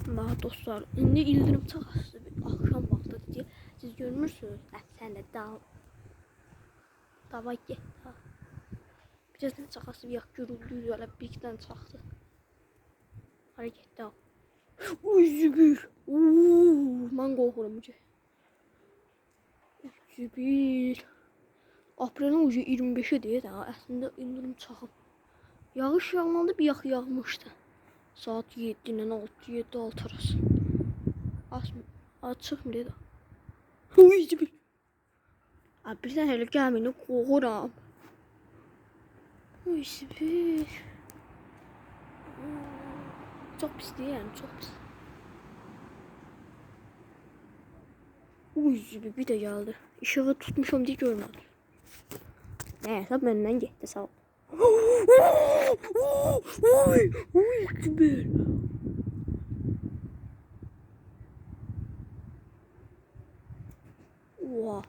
Bax dostlar, indi ildırım çaxası axşam vaxtıdır deyə siz görmürsünüz. Sən də davay get. Birazdan çaxası yak görüldü, elə birdən çaxdı. Hadi get da. Uy zübür. Mən qorxuram ki. Zübür. Aprelin ucu 25-idir də, əslində ildırım çaxıb. Yağış yağmalı bir yağmışdı. Saat 7'den 6 arası. Açıqmır da. Uy zübür. Abi birdən elə gəlməyini qorxuram. Uy zübür. Çok pis değil yani, çok pis. Uy zübür bir de geldi. Işığı tutmuşum diye görmedim. Neyse benden gitti sağ ol. Uy zübür. Oha.